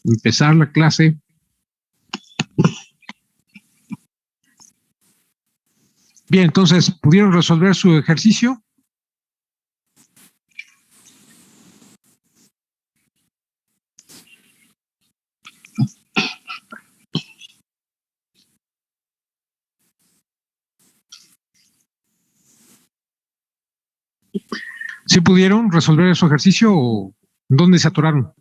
empezar la clase. Bien, entonces, ¿pudieron resolver su ejercicio? ¿Sí pudieron resolver su ejercicio o dónde se atoraron?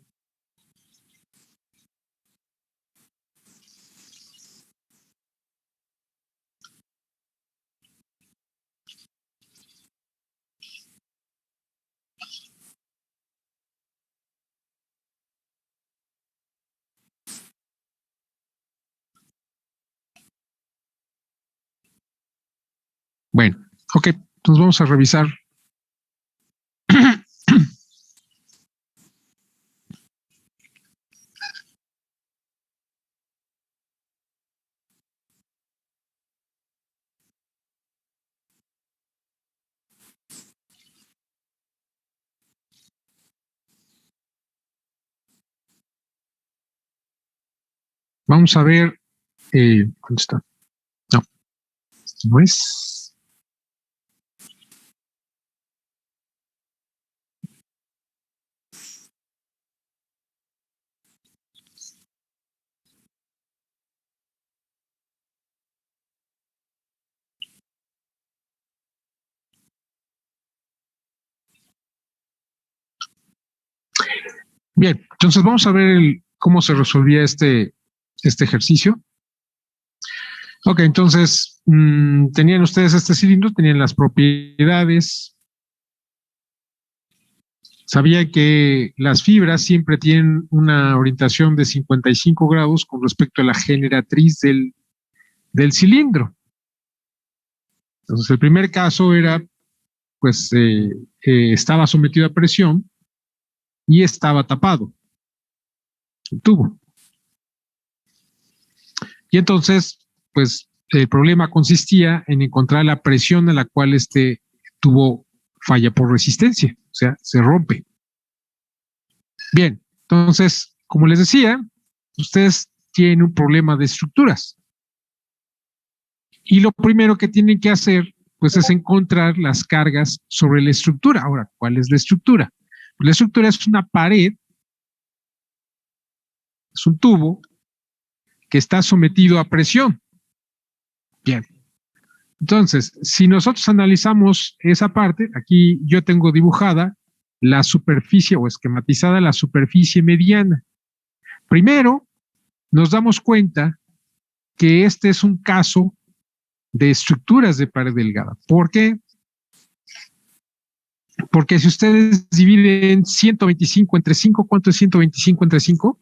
Bueno, ok, entonces vamos a revisar. Vamos a ver, ¿dónde está? No, no es. Bien, entonces vamos a ver cómo se resolvía este ejercicio. Ok, entonces tenían ustedes este cilindro, tenían las propiedades. Sabía que las fibras siempre tienen una orientación de 55 grados con respecto a la generatriz del cilindro. Entonces, el primer caso era, pues, estaba sometido a presión y estaba tapado el tubo. Y entonces, pues, el problema consistía en encontrar la presión a la cual este tubo falla por resistencia, o sea, se rompe. Bien, entonces, como les decía, ustedes tienen un problema de estructuras. Y lo primero que tienen que hacer, pues, es encontrar las cargas sobre la estructura. Ahora, ¿cuál es la estructura? Pues la estructura es una pared, es un tubo que está sometido a presión. Bien. Entonces, si nosotros analizamos esa parte, aquí yo tengo dibujada la superficie o esquematizada la superficie mediana. Primero, nos damos cuenta que este es un caso de estructuras de pared delgada. ¿Por qué? Porque si ustedes dividen 125 entre 5, ¿cuánto es 125 entre 5?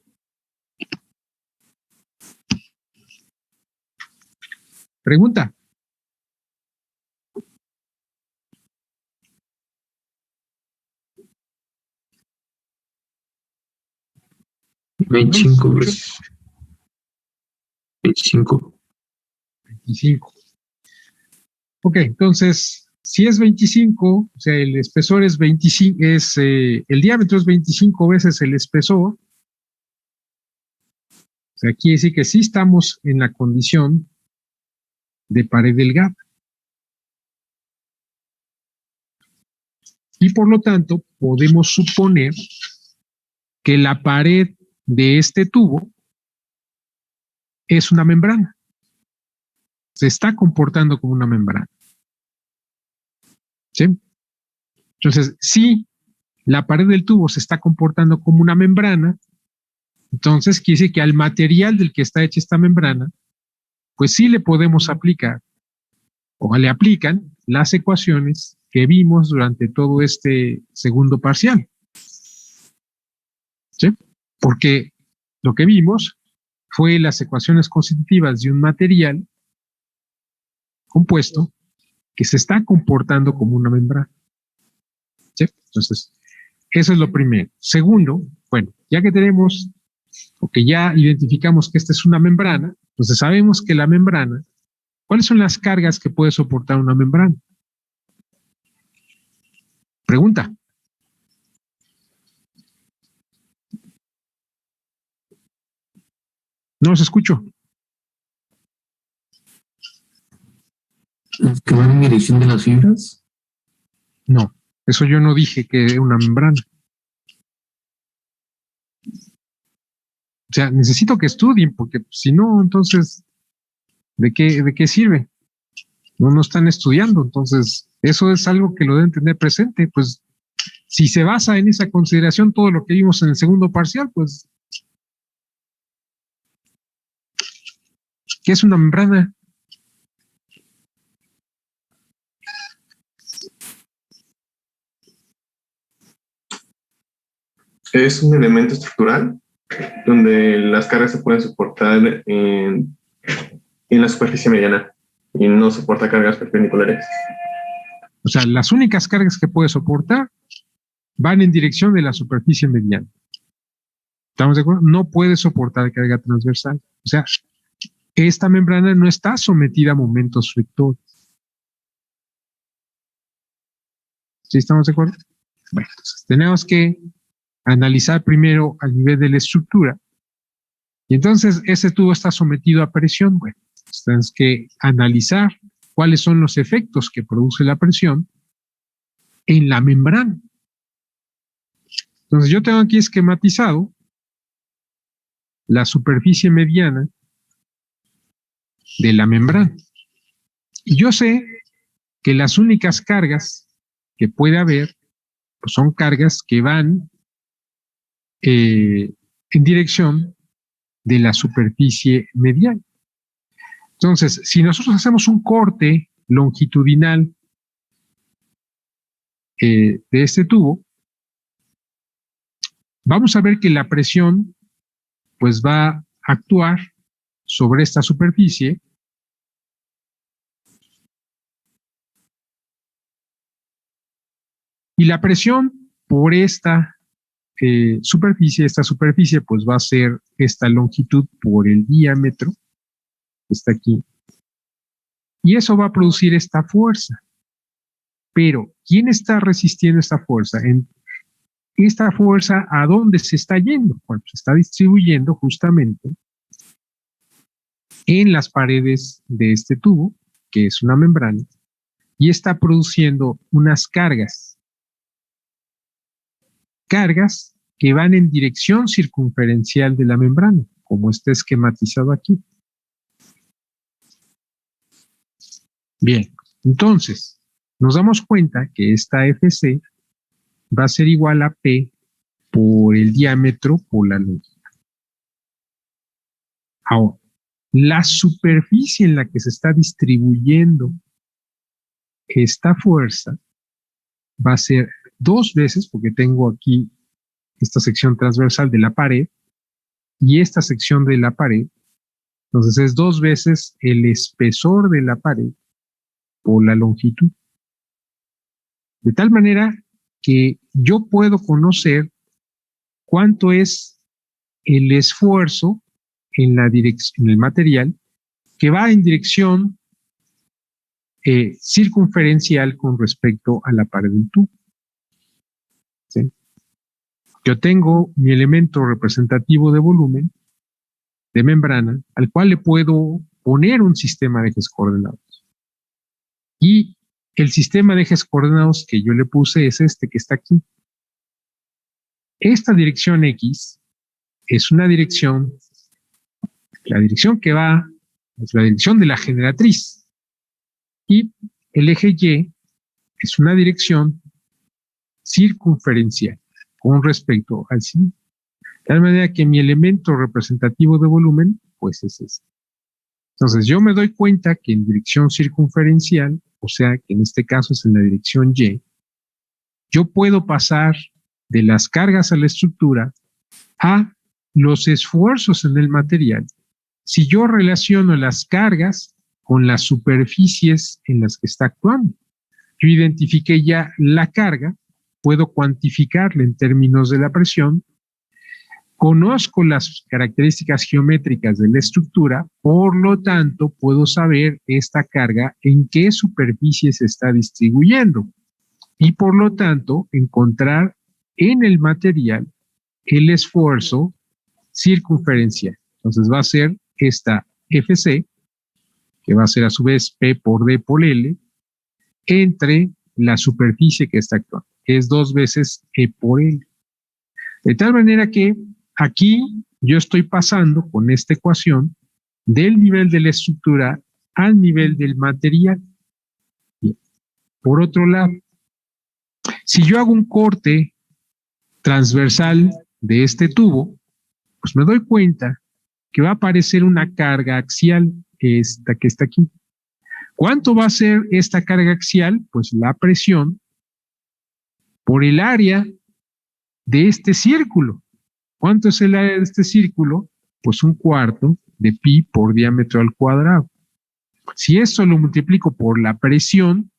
Pregunta. 25 veces. 25. 25. Ok, entonces, si es 25, o sea, el espesor es 25, el diámetro es 25 veces el espesor. O sea, quiere decir que sí estamos en la condición de pared delgada. Y por lo tanto, podemos suponer que la pared de este tubo es una membrana. Se está comportando como una membrana. ¿Sí? Entonces, si la pared del tubo se está comportando como una membrana, entonces quiere decir que al material del que está hecha esta membrana, pues sí le podemos aplicar o le aplican las ecuaciones que vimos durante todo este segundo parcial. ¿Sí? Porque lo que vimos fue las ecuaciones constitutivas de un material compuesto que se está comportando como una membrana. ¿Sí? Entonces, eso es lo primero. Segundo, bueno, ya que tenemos o que ya identificamos que esta es una membrana, entonces sabemos que la membrana, ¿cuáles son las cargas que puede soportar una membrana? Pregunta. No los escucho. ¿Que van en dirección de las fibras? No, eso yo no dije que es una membrana. O sea, necesito que estudien, porque si no, entonces, ¿de qué sirve? No están estudiando, entonces, eso es algo que lo deben tener presente. Pues, si se basa en esa consideración todo lo que vimos en el segundo parcial, pues, ¿qué es una membrana? Es un elemento estructural donde las cargas se pueden soportar en la superficie mediana y no soporta cargas perpendiculares. O sea, las únicas cargas que puede soportar van en dirección de la superficie mediana. ¿Estamos de acuerdo? No puede soportar carga transversal. O sea, esta membrana no está sometida a momentos frictores. ¿Sí estamos de acuerdo? Bueno, entonces tenemos que analizar primero al nivel de la estructura. Y entonces ese tubo está sometido a presión. Bueno, tenemos que analizar cuáles son los efectos que produce la presión en la membrana. Entonces yo tengo aquí esquematizado la superficie mediana de la membrana. Y yo sé que las únicas cargas que puede haber pues son cargas que van en dirección de la superficie mediana. Entonces, si nosotros hacemos un corte longitudinal de este tubo, vamos a ver que la presión pues va a actuar sobre esta superficie y la presión por esta superficie pues va a ser esta longitud por el diámetro que está aquí y eso va a producir esta fuerza. Pero, ¿quién está resistiendo esta fuerza? ¿Esta fuerza a dónde se está yendo? Bueno, se está distribuyendo justamente en las paredes de este tubo, que es una membrana, y está produciendo unas cargas que van en dirección circunferencial de la membrana, como está esquematizado aquí. Bien, entonces, nos damos cuenta que esta FC va a ser igual a P por el diámetro por la longitud. Ahora, la superficie en la que se está distribuyendo esta fuerza va a ser 2 veces, porque tengo aquí esta sección transversal de la pared y esta sección de la pared, entonces es 2 veces el espesor de la pared por la longitud. De tal manera que yo puedo conocer cuánto es el esfuerzo en el material que va en dirección circunferencial con respecto a la pared del tubo. ¿Sí? Yo tengo mi elemento representativo de volumen, de membrana, al cual le puedo poner un sistema de ejes coordenados. Y el sistema de ejes coordenados que yo le puse es este que está aquí. Esta dirección X es una dirección, la dirección que va, es la dirección de la generatriz. Y el eje Y es una dirección circunferencial con respecto al sí. De tal manera que mi elemento representativo de volumen, pues es este. Entonces yo me doy cuenta que en dirección circunferencial, o sea que en este caso es en la dirección Y, yo puedo pasar de las cargas a la estructura a los esfuerzos en el material. Si yo relaciono las cargas con las superficies en las que está actuando, yo identifiqué ya la carga, puedo cuantificarla en términos de la presión, conozco las características geométricas de la estructura, por lo tanto puedo saber esta carga en qué superficie se está distribuyendo y por lo tanto encontrar en el material el esfuerzo circunferencial. Entonces va a ser esta FC, que va a ser a su vez P por D por L, entre la superficie que está actuando, que es 2 veces E por L. De tal manera que aquí yo estoy pasando con esta ecuación del nivel de la estructura al nivel del material. Bien. Por otro lado, si yo hago un corte transversal de este tubo, pues me doy cuenta que va a aparecer una carga axial, esta que está aquí. ¿Cuánto va a ser esta carga axial? Pues la presión por el área de este círculo. ¿Cuánto es el área de este círculo? Pues 1/4 de pi por diámetro al cuadrado. Si eso lo multiplico por la presión,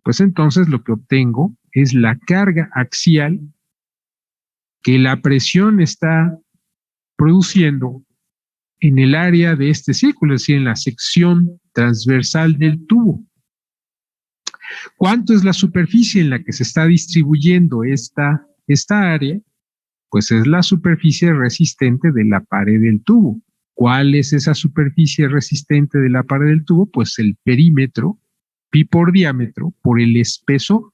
pues entonces lo que obtengo es la carga axial que la presión está produciendo en el área de este círculo, es decir, en la sección transversal del tubo. ¿Cuánto es la superficie en la que se está distribuyendo esta área? Pues es la superficie resistente de la pared del tubo. ¿Cuál es esa superficie resistente de la pared del tubo? Pues el perímetro, pi por diámetro, por el espesor.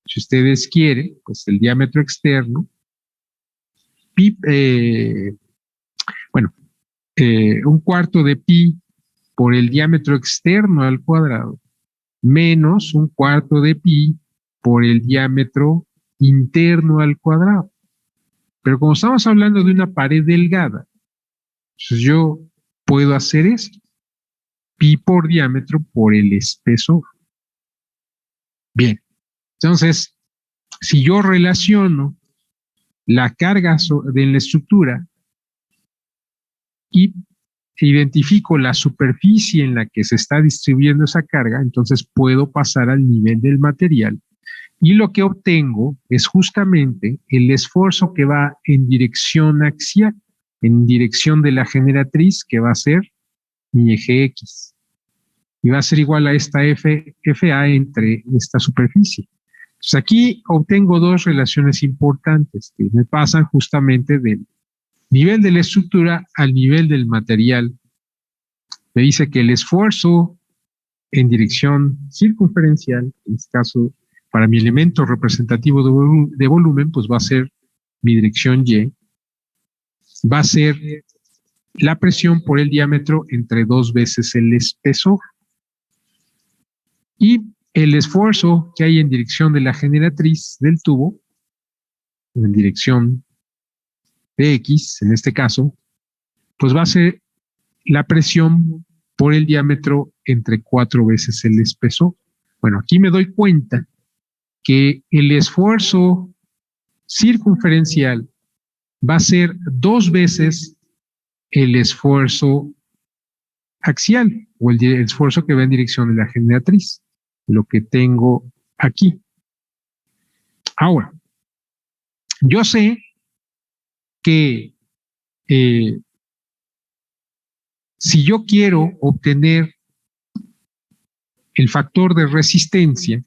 Si ustedes quieren, pues el diámetro externo, pi, 1/4 de pi por el diámetro externo al cuadrado, menos 1/4 de pi por el diámetro interno al cuadrado. Pero como estamos hablando de una pared delgada, pues yo puedo hacer esto, pi por diámetro por el espesor. Bien, entonces, si yo relaciono la carga de la estructura y identifico la superficie en la que se está distribuyendo esa carga, entonces puedo pasar al nivel del material y lo que obtengo es justamente el esfuerzo que va en dirección axial, en dirección de la generatriz, que va a ser mi eje X. Y va a ser igual a esta FA entre esta superficie. Entonces aquí obtengo dos relaciones importantes que me pasan justamente del nivel de la estructura al nivel del material. Me dice que el esfuerzo en dirección circunferencial, en este caso para mi elemento representativo de volumen, pues va a ser mi dirección Y, va a ser la presión por el diámetro entre 2 veces el espesor. Y el esfuerzo que hay en dirección de la generatriz del tubo, en dirección de X, en este caso, pues va a ser la presión por el diámetro entre 4 veces el espesor. Bueno, aquí me doy cuenta que el esfuerzo circunferencial va a ser 2 veces el esfuerzo axial o el esfuerzo que va en dirección de la generatriz, lo que tengo aquí. Ahora, yo sé que si yo quiero obtener el factor de resistencia,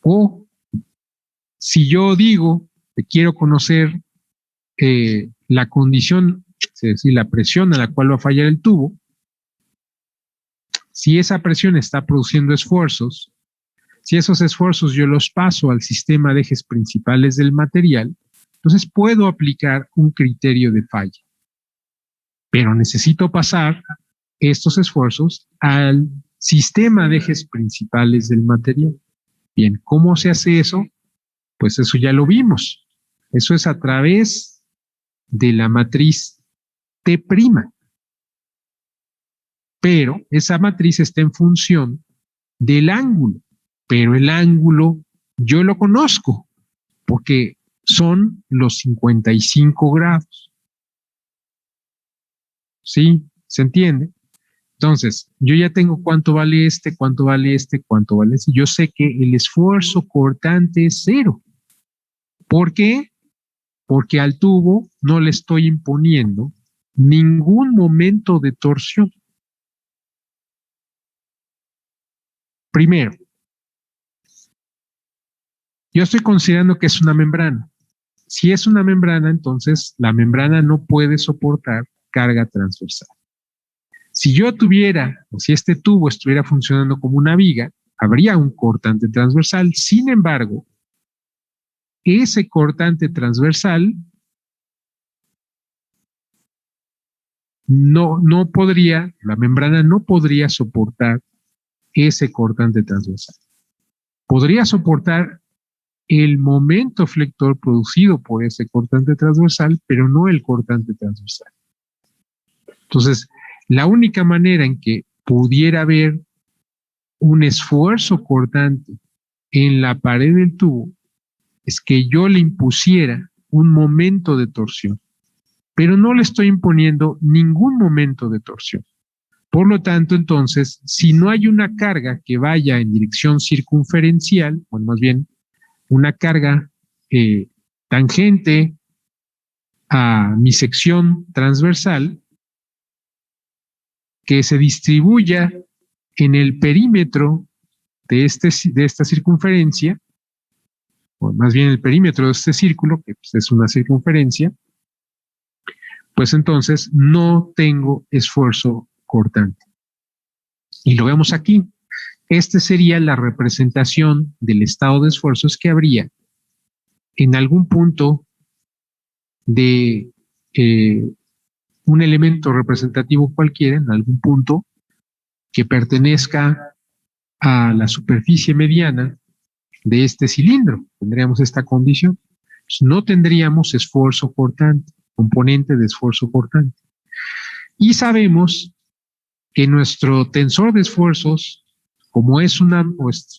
o si yo digo que quiero conocer la condición, es decir, la presión a la cual va a fallar el tubo, si esa presión está produciendo esfuerzos, si esos esfuerzos yo los paso al sistema de ejes principales del material, entonces puedo aplicar un criterio de falla. Pero necesito pasar estos esfuerzos al sistema de ejes principales del material. Bien, ¿cómo se hace eso? Pues eso ya lo vimos. Eso es a través de la matriz T'. Pero esa matriz está en función del ángulo. Pero el ángulo yo lo conozco porque son los 55 grados. ¿Sí? ¿Se entiende? Entonces, yo ya tengo cuánto vale este, cuánto vale este, cuánto vale este. Yo sé que el esfuerzo cortante es 0. ¿Por qué? Porque al tubo no le estoy imponiendo ningún momento de torsión. Primero, yo estoy considerando que es una membrana. Si es una membrana, entonces la membrana no puede soportar carga transversal. Si yo tuviera, o si este tubo estuviera funcionando como una viga, habría un cortante transversal. Sin embargo, ese cortante transversal no podría, la membrana no podría soportar ese cortante transversal. Podría soportar el momento flector producido por ese cortante transversal, pero no el cortante transversal. Entonces, la única manera en que pudiera haber un esfuerzo cortante en la pared del tubo es que yo le impusiera un momento de torsión, pero no le estoy imponiendo ningún momento de torsión. Por lo tanto, entonces, si no hay una carga que vaya en dirección circunferencial, o más bien una carga tangente a mi sección transversal, que se distribuya en el perímetro de esta circunferencia, o más bien el perímetro de este círculo, que pues, es una circunferencia, pues entonces no tengo esfuerzo cortante. Y lo vemos aquí. Esta sería la representación del estado de esfuerzos que habría en algún punto de un elemento representativo cualquiera, en algún punto que pertenezca a la superficie mediana de este cilindro. Tendríamos esta condición. Pues no tendríamos esfuerzo cortante, componente de esfuerzo cortante. Y sabemos que nuestro tensor de esfuerzos, como es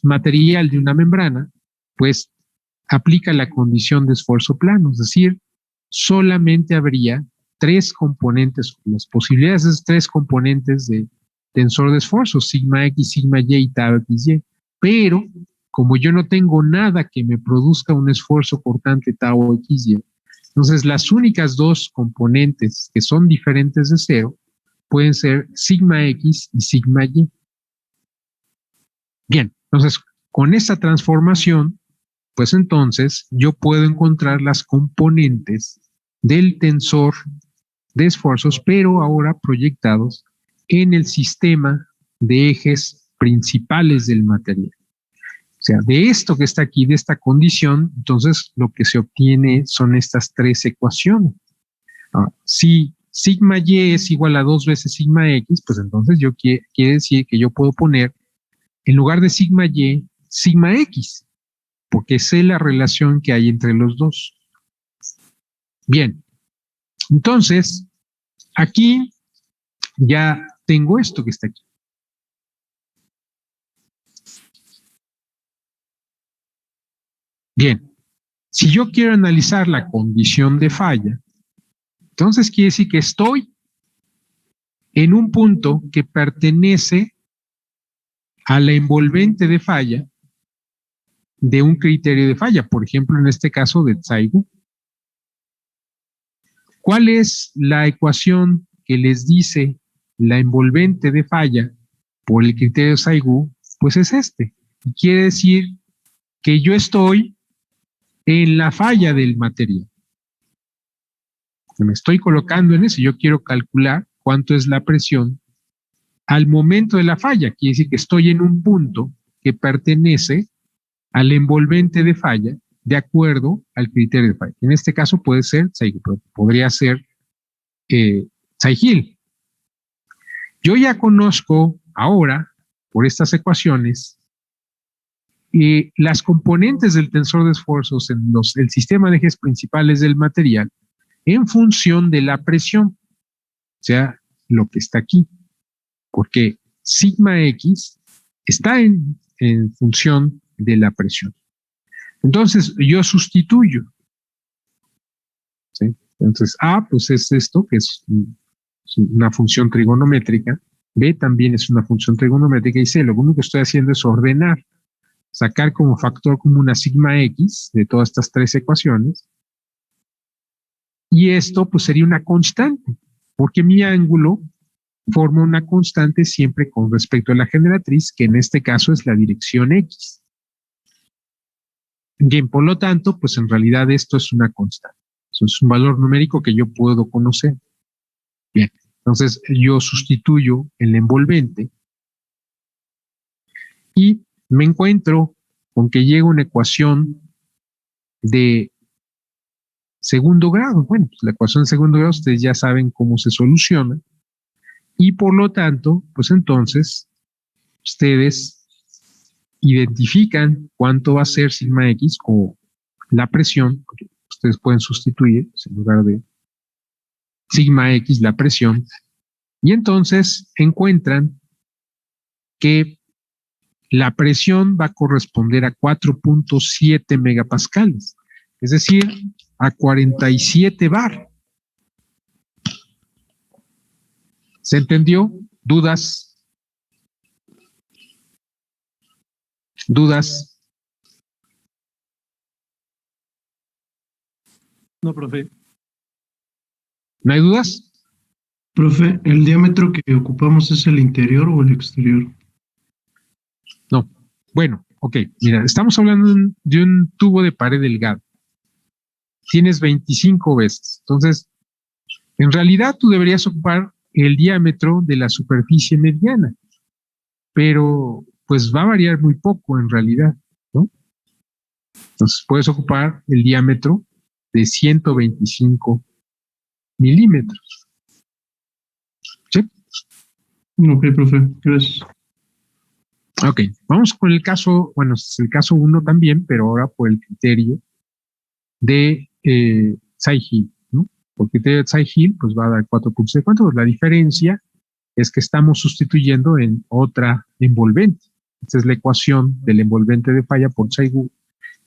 material de una membrana, pues aplica la condición de esfuerzo plano, es decir, solamente habría tres componentes, las posibilidades de tres componentes de tensor de esfuerzos, sigma X, sigma Y y tau XY. Pero, como yo no tengo nada que me produzca un esfuerzo cortante tau XY, entonces las únicas dos componentes que son diferentes de cero pueden ser sigma X y sigma Y. Bien, entonces, con esta transformación, pues entonces yo puedo encontrar las componentes del tensor de esfuerzos, pero ahora proyectados en el sistema de ejes principales del material. O sea, de esto que está aquí, de esta condición, entonces lo que se obtiene son estas tres ecuaciones. Si sigma Y es igual a 2 veces sigma X, pues entonces quiere decir que yo puedo poner en lugar de sigma Y, sigma X, porque sé la relación que hay entre los dos. Bien, entonces, aquí ya tengo esto que está aquí. Bien, si yo quiero analizar la condición de falla, entonces quiere decir que estoy en un punto que pertenece a la envolvente de falla de un criterio de falla, por ejemplo, en este caso de Tsai-Wu. ¿Cuál es la ecuación que les dice la envolvente de falla por el criterio de Tsai-Wu? Pues es este. Y quiere decir que yo estoy en la falla del material. Que me estoy colocando en eso. Yo quiero calcular cuánto es la presión al momento de la falla. Quiere decir que estoy en un punto que pertenece al envolvente de falla de acuerdo al criterio de falla. En este caso puede ser Tsai-Wu, pero podría ser Tsai-Gil. Yo ya conozco ahora, por estas ecuaciones, las componentes del tensor de esfuerzos en el sistema de ejes principales del material en función de la presión, o sea, lo que está aquí, porque sigma X está en función de la presión. Entonces, yo sustituyo. ¿Sí? Entonces, A, pues es esto, que es una función trigonométrica. B también es una función trigonométrica. Y C, lo único que estoy haciendo es ordenar, sacar como factor común a sigma X de todas estas tres ecuaciones. Y esto, pues, sería una constante, porque mi ángulo forma una constante siempre con respecto a la generatriz, que en este caso es la dirección X. Bien, por lo tanto, pues en realidad esto es una constante. Eso es un valor numérico que yo puedo conocer. Bien, entonces yo sustituyo el envolvente y me encuentro con que llega una ecuación de segundo grado. Bueno, pues la ecuación de segundo grado ustedes ya saben cómo se soluciona y por lo tanto, pues entonces ustedes identifican cuánto va a ser sigma x como la presión. Ustedes pueden sustituir en lugar de sigma x la presión y entonces encuentran que la presión va a corresponder a 4.7 megapascales, es decir, a 47 bar. ¿Se entendió? ¿Dudas? ¿Dudas? No, profe. ¿No hay dudas? Profe, ¿el diámetro que ocupamos es el interior o el exterior? No. Bueno, ok, mira, estamos hablando de un tubo de pared delgado. Tienes 25 veces. Entonces, en realidad tú deberías ocupar el diámetro de la superficie mediana, pero pues va a variar muy poco en realidad, ¿no? Entonces puedes ocupar el diámetro de 125 milímetros. ¿Sí? Ok, profe, gracias. Ok, vamos con el caso, bueno, es el caso 1 también, pero ahora por el criterio de Tsai-Hill, ¿no? Por el criterio de Tsai-Hill, pues va a dar 4.4. Pues la diferencia es que estamos sustituyendo en otra envolvente. Esta es la ecuación del envolvente de falla por Tsai-Wu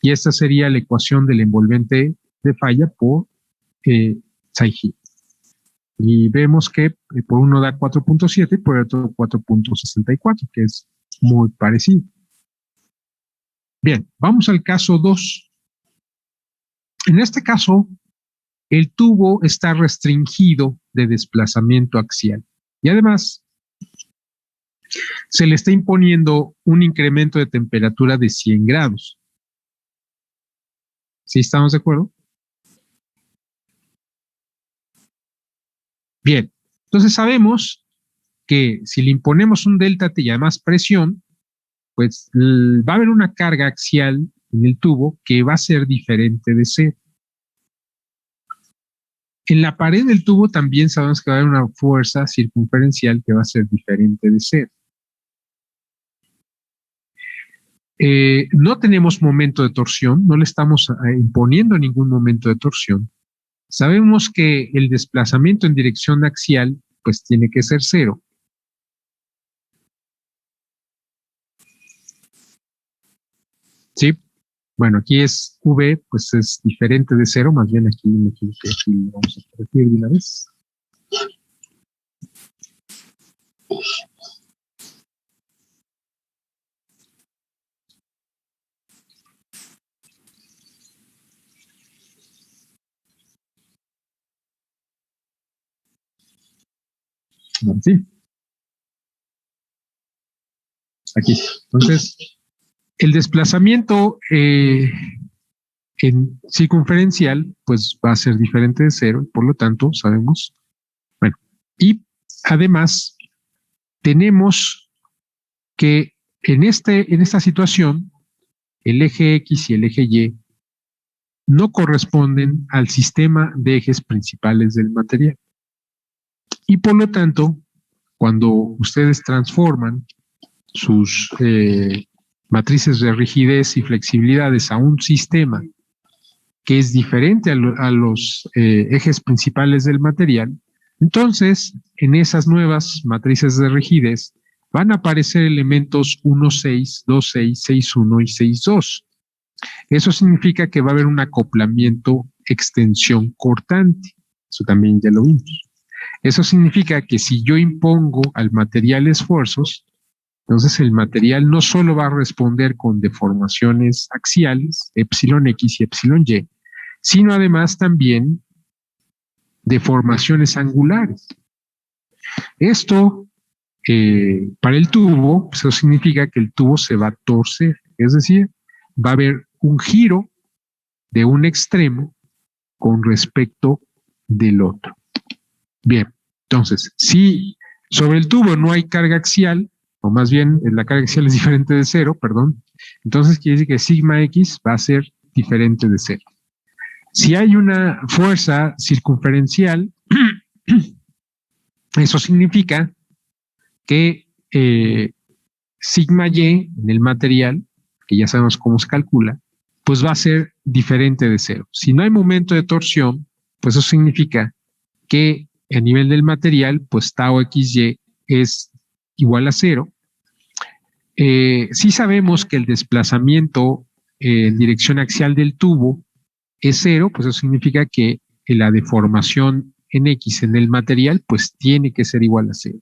y esta sería la ecuación del envolvente de falla por Tsai-Hill. Y vemos que por uno da 4.7 y por el otro 4.64, que es muy parecido. Bien, vamos al caso 2. En este caso, el tubo está restringido de desplazamiento axial y además se le está imponiendo un incremento de temperatura de 100 grados. ¿Sí estamos de acuerdo? Bien, entonces sabemos que si le imponemos un delta T y además presión, pues va a haber una carga axial en el tubo que va a ser diferente de cero. En la pared del tubo también sabemos que va a haber una fuerza circunferencial que va a ser diferente de cero. No tenemos momento de torsión, no le estamos imponiendo ningún momento de torsión. Sabemos que el desplazamiento en dirección axial pues tiene que ser cero. ¿Sí? Bueno, aquí es V, pues es diferente de cero, más bien aquí me equivoqué, aquí lo vamos a corregir de una vez. Bueno, sí. Aquí. Entonces, el desplazamiento en circunferencial, pues va a ser diferente de cero, por lo tanto, sabemos. Bueno, y además, tenemos que en esta situación, el eje X y el eje Y no corresponden al sistema de ejes principales del material. Y por lo tanto, cuando ustedes transforman sus matrices de rigidez y flexibilidades a un sistema que es diferente a los ejes principales del material, entonces en esas nuevas matrices de rigidez van a aparecer elementos 1,6, 2,6, 6,1 y 6,2. Eso significa que va a haber un acoplamiento extensión cortante. Eso también ya lo vimos. Eso significa que si yo impongo al material esfuerzos, entonces el material no solo va a responder con deformaciones axiales, epsilon X y epsilon Y, sino además también deformaciones angulares. Esto, para el tubo, eso significa que el tubo se va a torcer, es decir, va a haber un giro de un extremo con respecto del otro. Bien, entonces, si sobre el tubo no hay carga axial, o más bien la carga axial es diferente de cero, perdón, entonces quiere decir que sigma X va a ser diferente de cero. Si hay una fuerza circunferencial, eso significa que sigma Y en el material, que ya sabemos cómo se calcula, pues va a ser diferente de cero. Si no hay momento de torsión, pues eso significa que a nivel del material, pues tau XY es igual a cero. Si sabemos que el desplazamiento en dirección axial del tubo es cero, pues eso significa que la deformación en X en el material, pues tiene que ser igual a cero.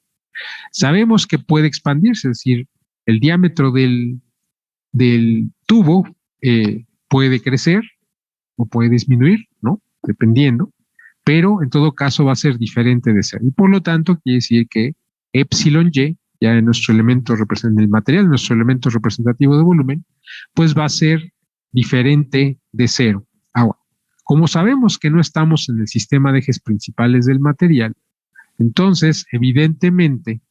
Sabemos que puede expandirse, es decir, el diámetro del tubo puede crecer o puede disminuir, ¿no? Dependiendo, pero en todo caso va a ser diferente de cero. Y por lo tanto, quiere decir que epsilon Y, ya en nuestro elemento representativo del material, nuestro elemento representativo de volumen, pues va a ser diferente de cero. Ahora, como sabemos que no estamos en el sistema de ejes principales del material, entonces, evidentemente,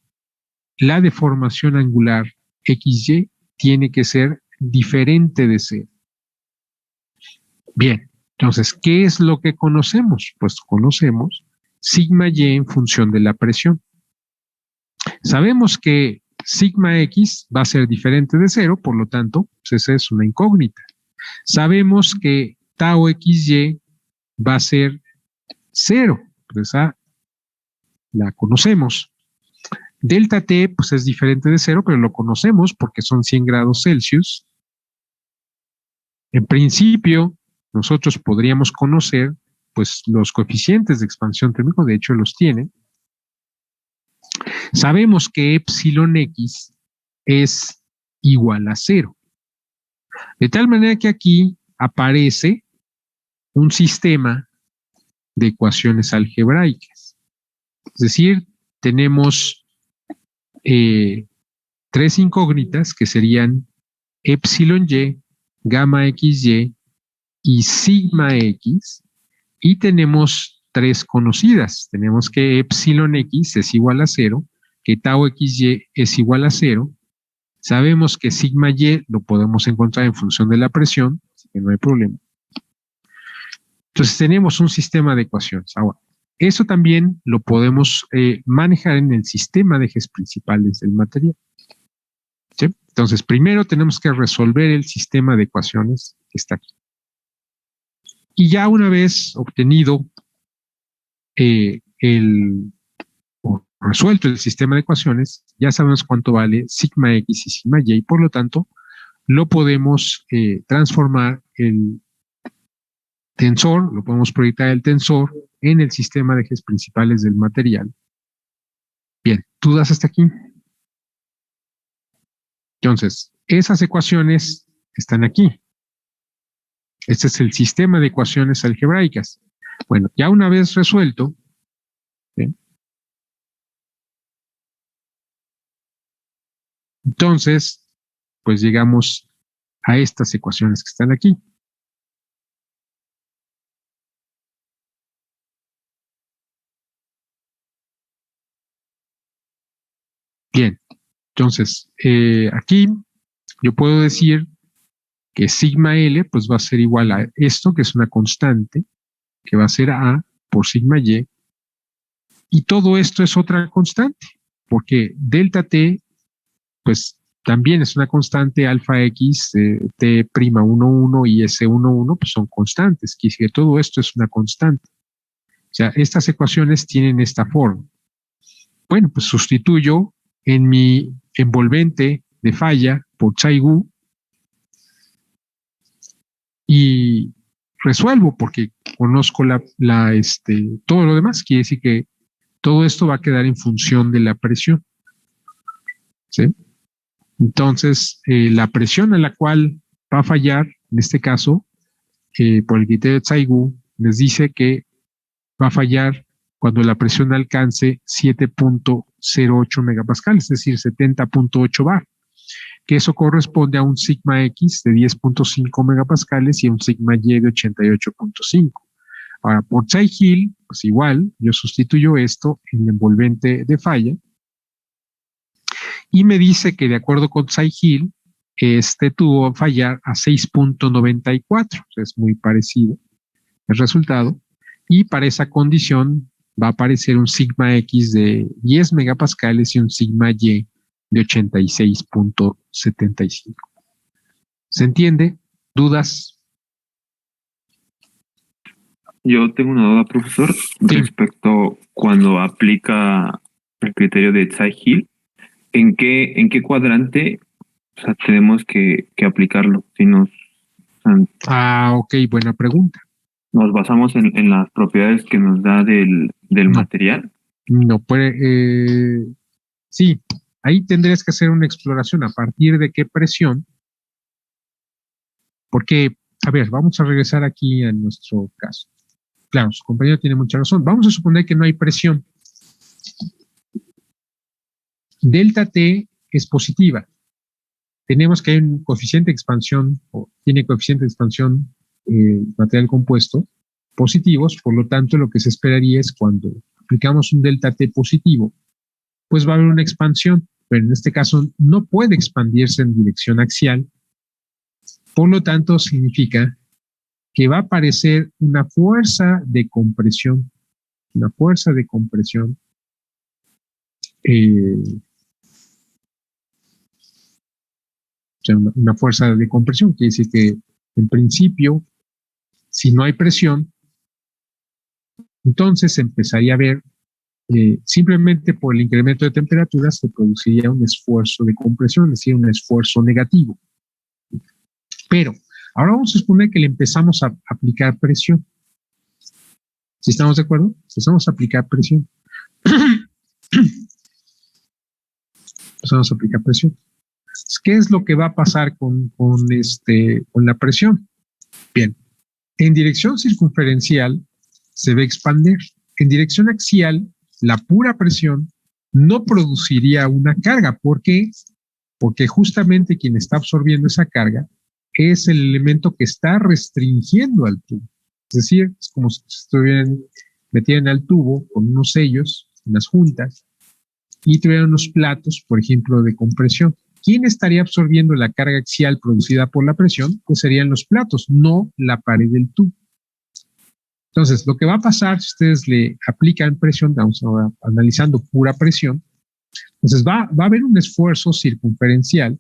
la deformación angular XY tiene que ser diferente de cero. Bien, entonces, ¿qué es lo que conocemos? Pues conocemos sigma Y en función de la presión. Sabemos que sigma X va a ser diferente de cero, por lo tanto, pues esa es una incógnita. Sabemos que tau XY va a ser cero, pues esa la conocemos. Delta T, pues es diferente de cero, pero lo conocemos porque son 100 grados Celsius. En principio, nosotros podríamos conocer, pues, los coeficientes de expansión térmica, de hecho los tienen. Sabemos que epsilon X es igual a cero. De tal manera que aquí aparece un sistema de ecuaciones algebraicas. Es decir, tenemos tres incógnitas que serían epsilon Y, gamma XY y sigma X, y tenemos tres conocidas. Tenemos que epsilon X es igual a cero, que tau XY es igual a cero. Sabemos que sigma Y lo podemos encontrar en función de la presión, así que no hay problema. Entonces tenemos un sistema de ecuaciones. Ahora, eso también lo podemos manejar en el sistema de ejes principales del material. ¿Sí? Entonces, primero tenemos que resolver el sistema de ecuaciones que está aquí. Y ya una vez obtenido resuelto el sistema de ecuaciones, ya sabemos cuánto vale sigma X y sigma Y, y por lo tanto, lo podemos transformar el tensor, lo podemos proyectar el tensor en el sistema de ejes principales del material. Bien, ¿dudas hasta aquí? Entonces, esas ecuaciones están aquí. Este es el sistema de ecuaciones algebraicas. Bueno, ya una vez resuelto, ¿sí? Entonces, pues llegamos a estas ecuaciones que están aquí. Bien, entonces, aquí yo puedo decir que sigma L pues va a ser igual a esto, que es una constante, que va a ser A por sigma Y, y todo esto es otra constante, porque delta T pues también es una constante, alfa X, T'11 y S11 pues son constantes, quiere decir que todo esto es una constante. O sea, estas ecuaciones tienen esta forma. Bueno, pues sustituyo en mi envolvente de falla por Chaigu y resuelvo porque conozco todo lo demás. Quiere decir que todo esto va a quedar en función de la presión. ¿Sí? Entonces, la presión a la cual va a fallar, en este caso, por el criterio de Chaigu, les dice que va a fallar cuando la presión alcance 7.08 megapascales, es decir, 70.8 bar. que eso corresponde a un sigma X de 10.5 megapascales y a un sigma Y de 88.5. Ahora, por Tsai-Hill, pues igual, yo sustituyo esto en el envolvente de falla y me dice que de acuerdo con Tsai-Hill, este tuvo que fallar a 6.94, o sea, es muy parecido el resultado, y para esa condición va a aparecer un sigma X de 10 megapascales y un sigma Y de 86.75. ¿Se entiende? ¿Dudas? Yo tengo una duda, profesor, respecto cuando aplica el criterio de Tsai-Hill. ¿En qué cuadrante, o sea, tenemos que aplicarlo? Si nos, o sea, Ok, buena pregunta. nos basamos en las propiedades que nos da del No. material. No puede, sí, ahí tendrías que hacer una exploración a partir de qué presión, porque, a ver, vamos a regresar aquí a nuestro caso. Claro, su compañero tiene mucha razón. Vamos a suponer que no hay presión. Delta T es positiva. Tenemos que hay un coeficiente de expansión, o tiene coeficiente de expansión material compuesto, positivos, por lo tanto, lo que se esperaría es cuando aplicamos un delta T positivo, pues va a haber una expansión, pero en este caso no puede expandirse en dirección axial, por lo tanto, significa que va a aparecer una fuerza de compresión, o sea, una fuerza de compresión, quiere decir que en principio, si no hay presión, entonces empezaría a ver, simplemente por el incremento de temperatura se produciría un esfuerzo de compresión, es decir, un esfuerzo negativo. Pero ahora vamos a suponer que le empezamos a aplicar presión. ¿Sí estamos de acuerdo? Empezamos a aplicar presión. ¿Qué es lo que va a pasar con la presión? Bien, en dirección circunferencial se va a expandir. En dirección axial, la pura presión no produciría una carga. ¿Por qué? Porque justamente quien está absorbiendo esa carga es el elemento que está restringiendo al tubo. Es decir, es como si estuvieran metiendo al tubo con unos sellos, unas juntas, y tuvieran unos platos, por ejemplo, de compresión. ¿Quién estaría absorbiendo la carga axial producida por la presión? Pues serían los platos, no la pared del tubo. Entonces, lo que va a pasar si ustedes le aplican presión, estamos ahora analizando pura presión, entonces va a haber un esfuerzo circunferencial,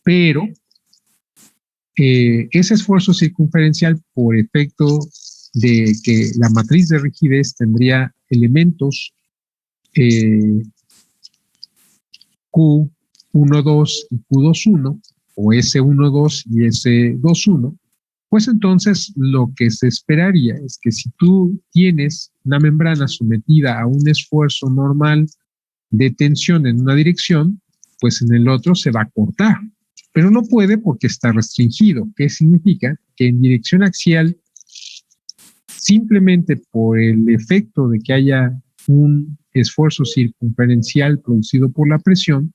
pero ese esfuerzo circunferencial, por efecto de que la matriz de rigidez tendría elementos Q12 y Q21, o S12 y S21, pues entonces lo que se esperaría es que si tú tienes una membrana sometida a un esfuerzo normal de tensión en una dirección, pues en el otro se va a cortar, pero no puede porque está restringido. ¿Qué significa? Que en dirección axial, simplemente por el efecto de que haya un esfuerzo circunferencial producido por la presión,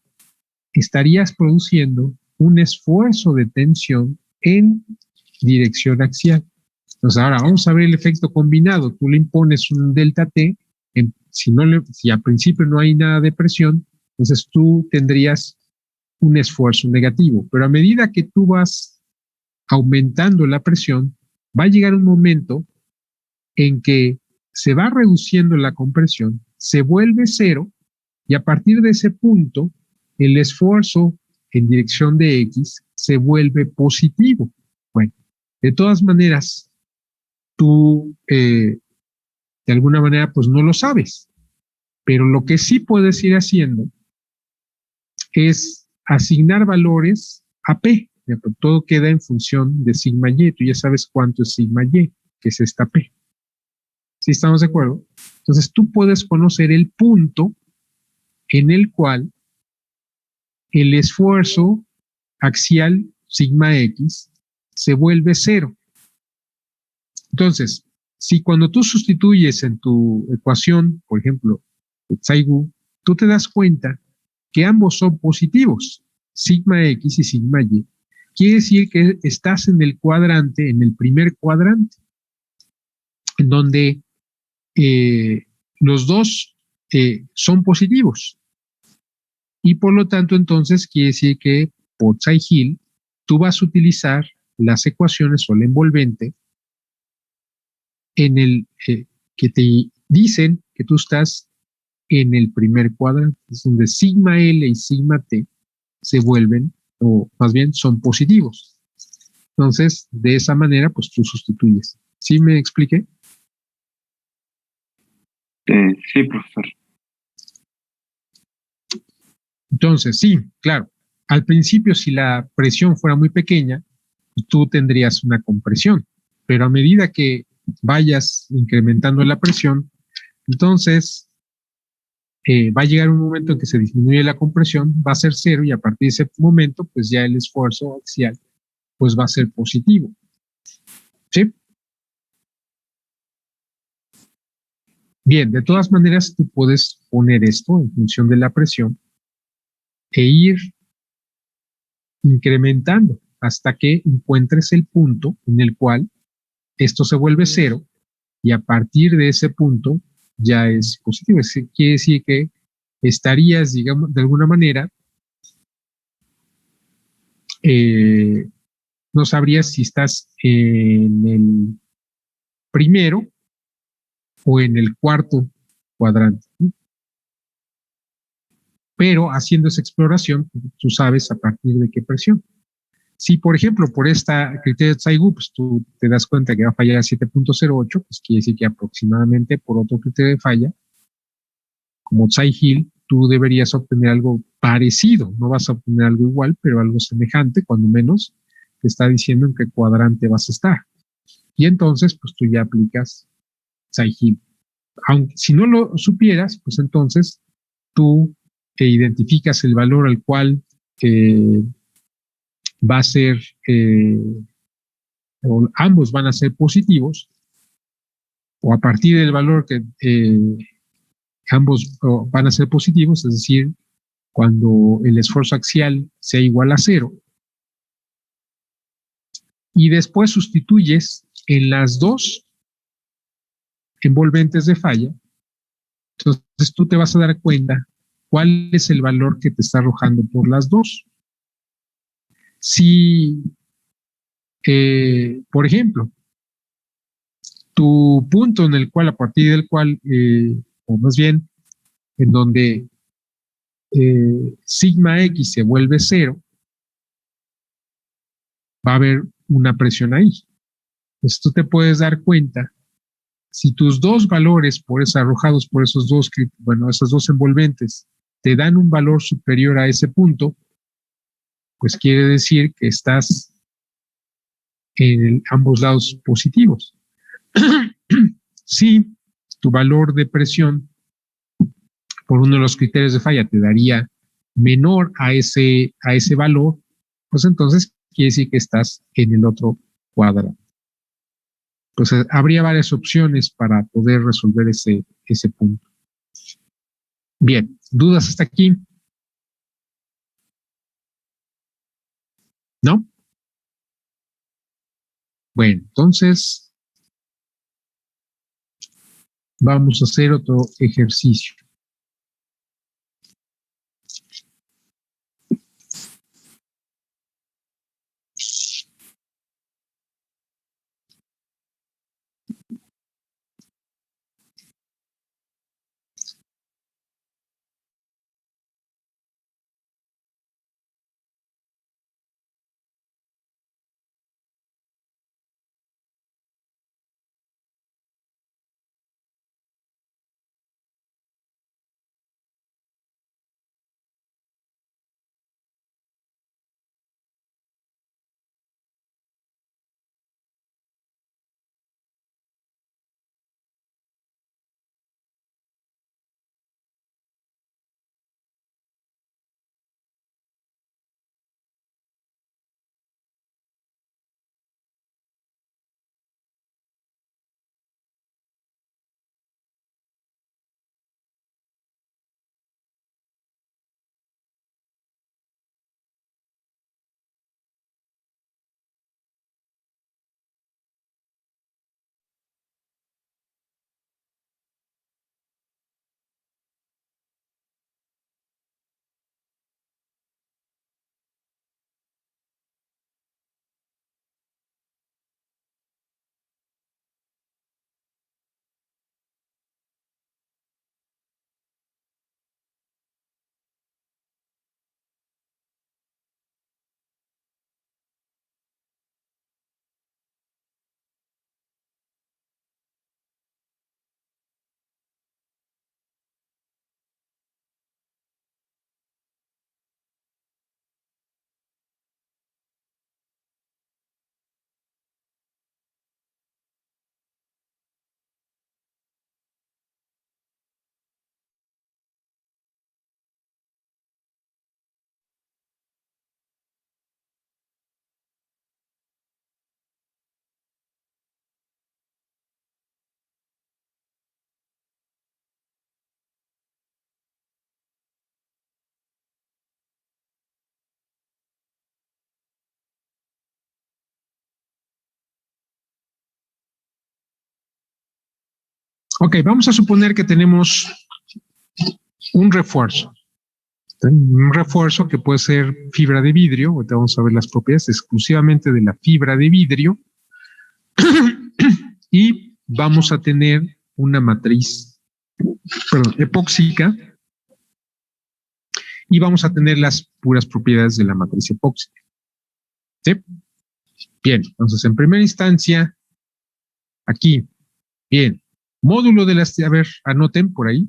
estarías produciendo un esfuerzo de tensión en dirección axial. Entonces ahora vamos a ver el efecto combinado. Tú le impones un delta T, si al principio no hay nada de presión, entonces tú tendrías un esfuerzo negativo, pero a medida que tú vas aumentando la presión, va a llegar un momento en que se va reduciendo la compresión, se vuelve cero, y a partir de ese punto, el esfuerzo en dirección de X se vuelve positivo. Bueno, de todas maneras, tú de alguna manera pues no lo sabes, pero lo que sí puedes ir haciendo es asignar valores a P. Todo queda en función de sigma Y. Tú ya sabes cuánto es sigma Y, que es esta P. ¿Sí estamos de acuerdo? Entonces tú puedes conocer el punto en el cual el esfuerzo axial sigma X se vuelve cero. Entonces, si cuando tú sustituyes en tu ecuación, por ejemplo, Tsai-Wu, tú te das cuenta que ambos son positivos, sigma X y sigma Y. Quiere decir que estás en el cuadrante, en el primer cuadrante, en donde los dos son positivos. Y por lo tanto, entonces, quiere decir que por Tsai-Hill, tú vas a utilizar las ecuaciones o el envolvente en el que te dicen que tú estás en el primer cuadrante, es donde sigma L y sigma T se vuelven, o más bien son positivos. Entonces, de esa manera, pues tú sustituyes. ¿Sí me expliqué? Sí, profesor. Entonces, sí, claro. Al principio, si la presión fuera muy pequeña, tú tendrías una compresión, pero a medida que vayas incrementando la presión, entonces va a llegar un momento en que se disminuye la compresión, va a ser cero y a partir de ese momento, pues ya el esfuerzo axial pues va a ser positivo. ¿Sí? Bien, de todas maneras, tú puedes poner esto en función de la presión e ir incrementando hasta que encuentres el punto en el cual esto se vuelve cero y a partir de ese punto ya es positivo. Quiere decir que estarías, digamos, de alguna manera, no sabrías si estás en el primero o en el cuarto cuadrante. Pero haciendo esa exploración, tú sabes a partir de qué presión. Si, por ejemplo, por esta criterio de Tsai-Wu, pues tú te das cuenta que va a fallar a 7.08, pues quiere decir que aproximadamente por otro criterio de falla, como Tsai-Hill, tú deberías obtener algo parecido. No vas a obtener algo igual, pero algo semejante, cuando menos te está diciendo en qué cuadrante vas a estar. Y entonces, pues tú ya aplicas Tsai-Hill. Aunque si no lo supieras, pues entonces tú identificas el valor al cual va a ser, o ambos van a ser positivos, o a partir del valor que ambos van a ser positivos, es decir, cuando el esfuerzo axial sea igual a cero, y después sustituyes en las dos envolventes de falla, entonces tú te vas a dar cuenta cuál es el valor que te está arrojando por las dos. Si, por ejemplo, tu punto en el cual, a partir del cual, o más bien, en donde sigma X se vuelve cero, va a haber una presión ahí. Entonces tú te puedes dar cuenta, si tus dos valores por eso, arrojados por esos dos, bueno, esas dos envolventes, te dan un valor superior a ese punto, pues quiere decir que estás en ambos lados positivos. Si tu valor de presión por uno de los criterios de falla te daría menor a ese valor, pues entonces quiere decir que estás en el otro cuadrado. Pues habría varias opciones para poder resolver ese punto. Bien, ¿dudas hasta aquí? ¿No? Bueno, entonces vamos a hacer otro ejercicio. Ok, vamos a suponer que tenemos un refuerzo. Un refuerzo que puede ser fibra de vidrio. Ahorita vamos a ver las propiedades exclusivamente de la fibra de vidrio. Y vamos a tener una matriz, epóxica. Y vamos a tener las puras propiedades de la matriz epóxica. ¿Sí? Bien, entonces en primera instancia, aquí, bien, módulo de las, a ver, anoten por ahí.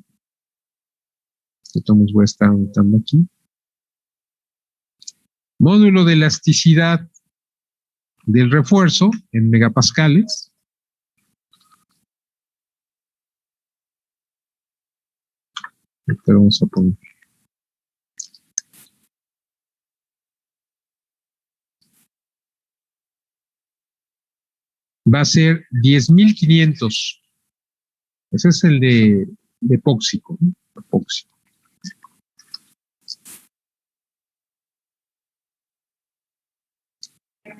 Entonces voy a estar anotando aquí. Módulo de elasticidad del refuerzo en megapascales. Ahorita vamos a poner. Va a ser 10.500. Ese es el de epóxico, ¿no? Epóxico.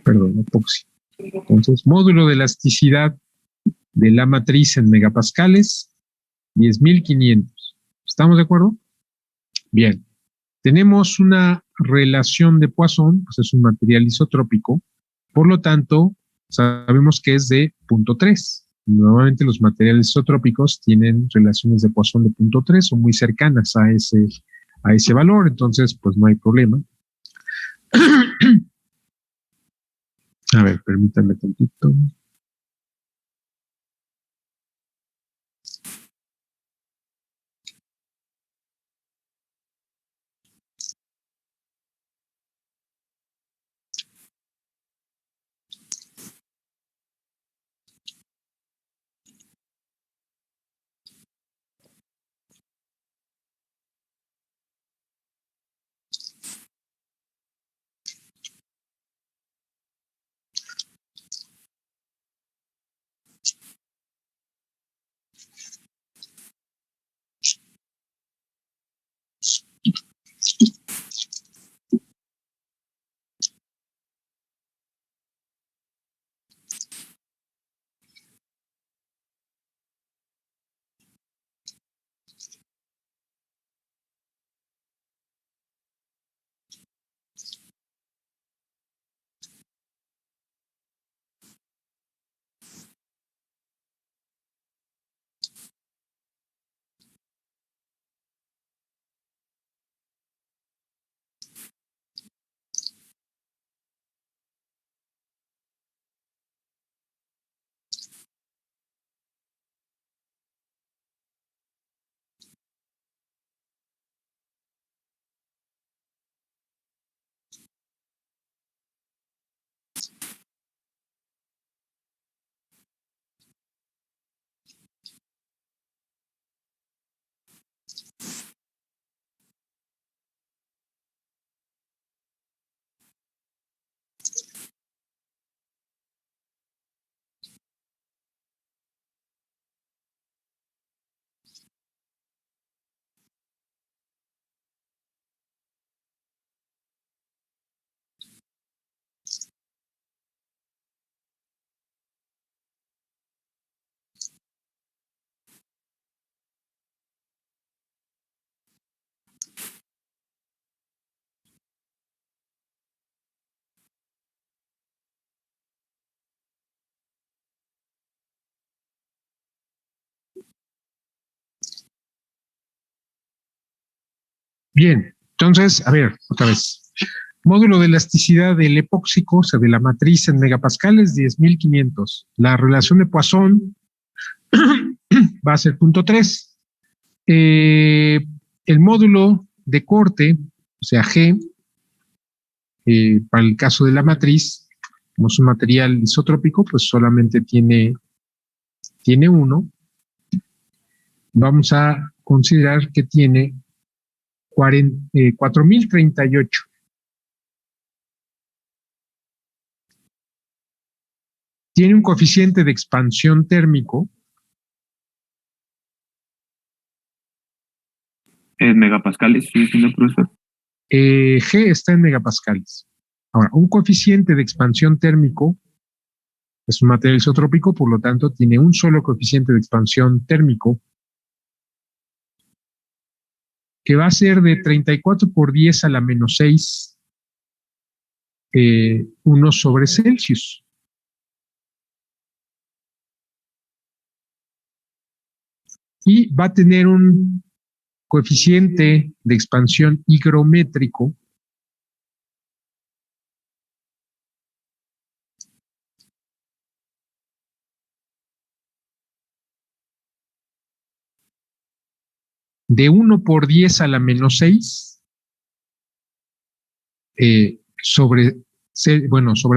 Perdón, epóxico. Entonces, módulo de elasticidad de la matriz en megapascales, 10.500. ¿Estamos de acuerdo? Bien. Tenemos una relación de Poisson, pues es un material isotrópico, por lo tanto, sabemos que es de 0.3. Normalmente los materiales isotrópicos tienen relaciones de Poisson de 0.3 o muy cercanas a ese valor, entonces pues no hay problema. A ver, permítanme tantito. Bien, entonces, a ver, otra vez. Módulo de elasticidad del epóxico, o sea, de la matriz en megapascales, 10.500. La relación de Poisson va a ser 0.3. El módulo de corte, o sea, G, para el caso de la matriz, como es un material isotrópico, pues solamente tiene 1. Vamos a considerar que tiene 4.038. Tiene un coeficiente de expansión térmico. ¿En megapascales sigue siendo, profesor? G está en megapascales. Ahora, un coeficiente de expansión térmico Es un material isotrópico, por lo tanto, tiene un solo coeficiente de expansión térmico que va a ser de 34 por 10 a la menos 6, 1 sobre Celsius. Y va a tener un coeficiente de expansión higrométrico de 1 por 10 a la menos 6 sobre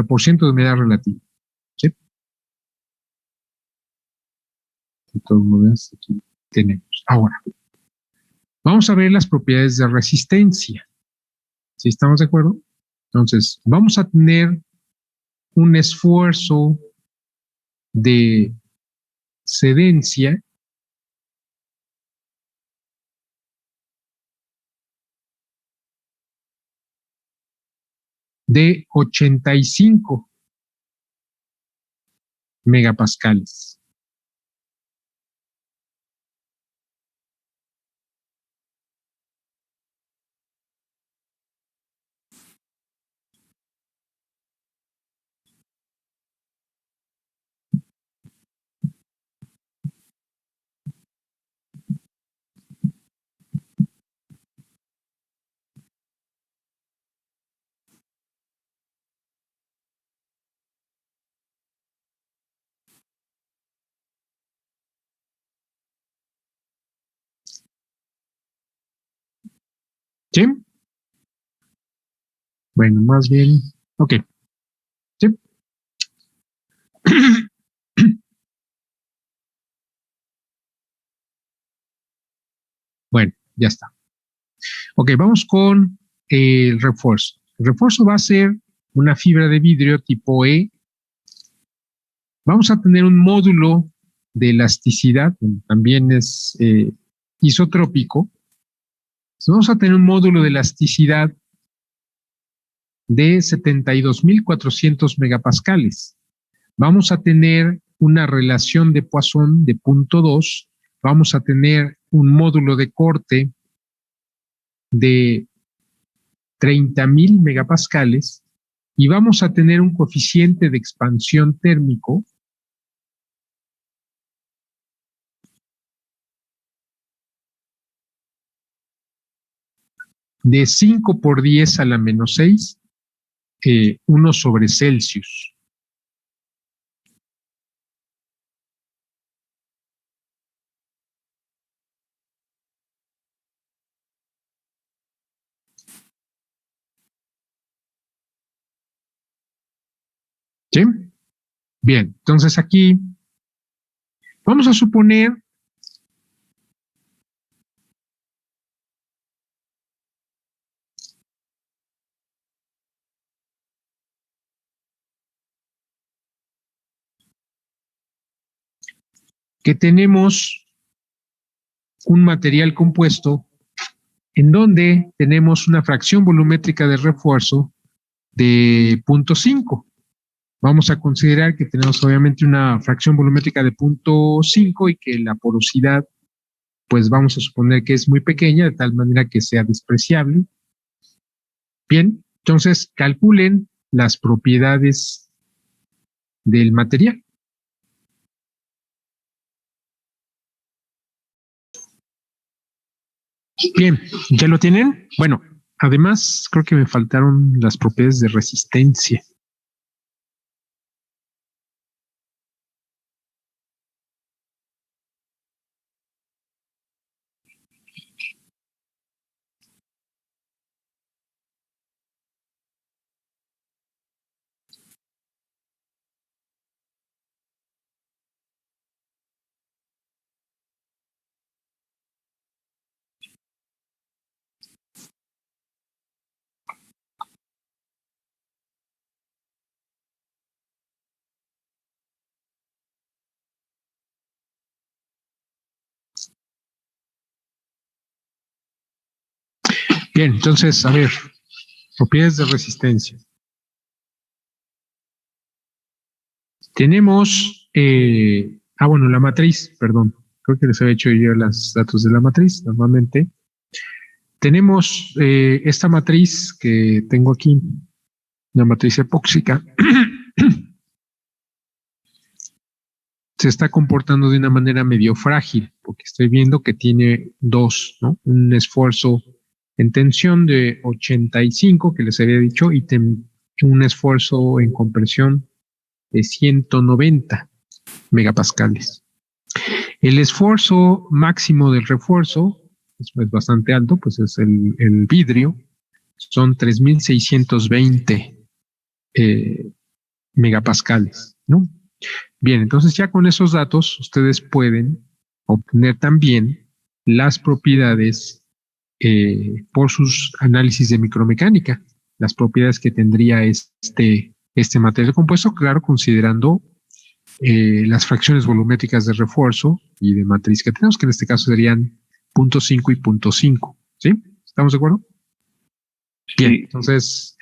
por ciento de humedad relativa. ¿Sí? De todas maneras, aquí tenemos. Ahora, vamos a ver las propiedades de resistencia. ¿Sí estamos de acuerdo? Entonces, vamos a tener un esfuerzo de cedencia de 85 megapascales. ¿Sí? Bueno, más bien, ok. ¿Sí? Bueno, ya está. Ok, vamos con el refuerzo. El refuerzo va a ser una fibra de vidrio tipo E. Vamos a tener un módulo de elasticidad, también es isotrópico. Vamos a tener un módulo de elasticidad de 72.400 megapascales. Vamos a tener una relación de Poisson de 0.2. Vamos a tener un módulo de corte de 30.000 megapascales y vamos a tener un coeficiente de expansión térmico de 5 por 10 a la menos 6, 1 sobre Celsius. ¿Sí? Bien, entonces aquí vamos a suponer que tenemos un material compuesto en donde tenemos una fracción volumétrica de refuerzo de 0.5. Vamos a considerar que tenemos obviamente una fracción volumétrica de 0.5 y que la porosidad, pues vamos a suponer que es muy pequeña, de tal manera que sea despreciable. Bien, entonces calculen las propiedades del material. Bien, ¿ya lo tienen? Bueno, además creo que me faltaron las propiedades de resistencia. Bien, entonces, a ver, propiedades de resistencia. Tenemos, bueno, la matriz, perdón. Creo que les había hecho yo los datos de la matriz. Normalmente tenemos esta matriz que tengo aquí, una matriz epóxica. Se está comportando de una manera medio frágil, porque estoy viendo que tiene dos, ¿no? Un esfuerzo en tensión de 85, que les había dicho, y un esfuerzo en compresión de 190 megapascales. El esfuerzo máximo del refuerzo es bastante alto, pues es el vidrio, son 3620 megapascales, ¿no? Bien, entonces ya con esos datos ustedes pueden obtener también las propiedades por sus análisis de micromecánica, las propiedades que tendría este material compuesto, claro, considerando las fracciones volumétricas de refuerzo y de matriz que tenemos, que en este caso serían 0.5 y 0.5, ¿sí? ¿Estamos de acuerdo? Bien, entonces,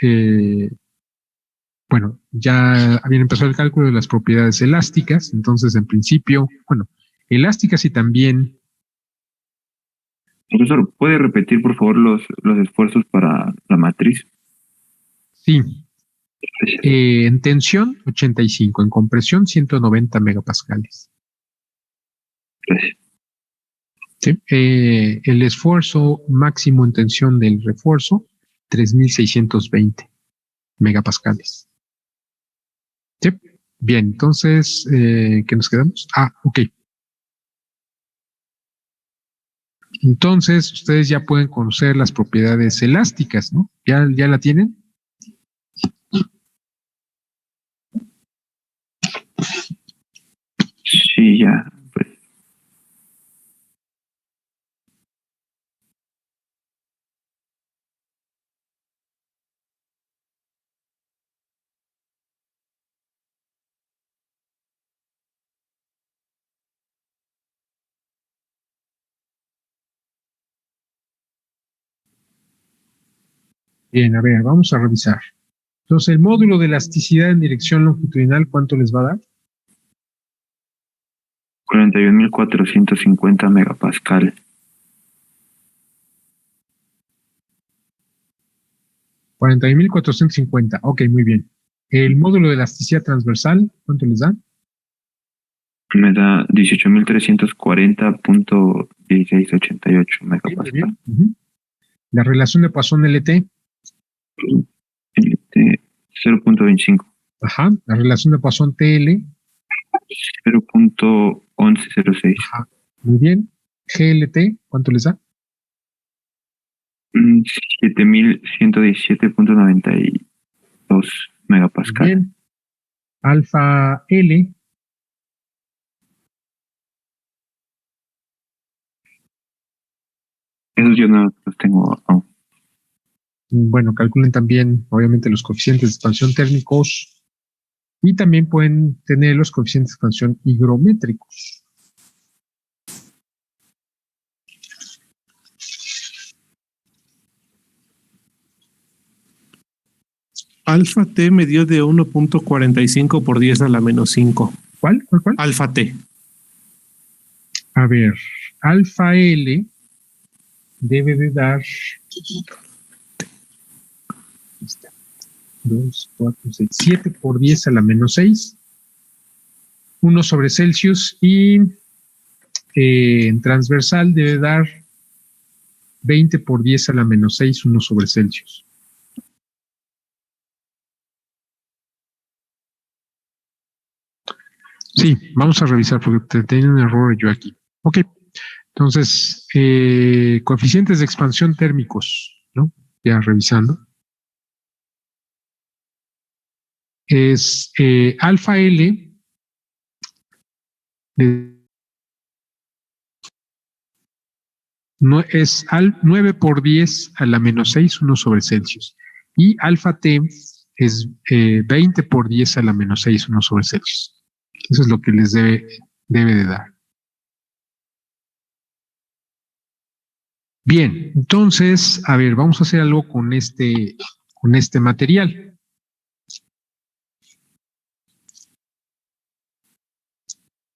bueno, ya habían empezado el cálculo de las propiedades elásticas, entonces en principio, bueno, elásticas y también... Profesor, ¿puede repetir por favor los esfuerzos para la matriz? Sí. En tensión, 85, en compresión, 190 megapascales. Gracias. ¿Sí? El esfuerzo máximo en tensión del refuerzo, 3620 megapascales. ¿Sí? Bien, entonces, ¿qué nos quedamos? Ok. Entonces, ustedes ya pueden conocer las propiedades elásticas, ¿no? ¿Ya la tienen? Sí, ya. Pues. Bien, a ver, vamos a revisar. Entonces, el módulo de elasticidad en dirección longitudinal, ¿cuánto les va a dar? 41.450 megapascal. 41.450. Ok, muy bien. El módulo de elasticidad transversal, ¿cuánto les da? Me da 18.340.1688 megapascal. Muy bien. La relación de Poisson LT. LT 0.25. Ajá. La relación de Poisson TL. 0.1106. Ajá. Muy bien. GLT, ¿cuánto les da? 7.117.92 megapascal. Muy bien. Alfa L. Esos yo no los tengo aún. Bueno, calculen también, obviamente, los coeficientes de expansión térmicos y también pueden tener los coeficientes de expansión higrométricos. Alfa T me dio de 1.45 por 10 a la menos 5. ¿Cuál? Alfa T. A ver, alfa L debe de dar 2, 4, 6, 7 por 10 a la menos 6, 1 sobre Celsius, y en transversal debe dar 20 por 10 a la menos 6, 1 sobre Celsius. Sí, vamos a revisar porque tenía un error yo aquí. Ok, entonces, coeficientes de expansión térmicos, ¿no? Ya revisando. Es alfa L no, es 9 por 10 a la menos 6, 1 sobre Celsius. Y alfa T es 20 por 10 a la menos 6, 1 sobre Celsius. Eso es lo que les debe de dar. Bien, entonces, a ver, vamos a hacer algo con este material.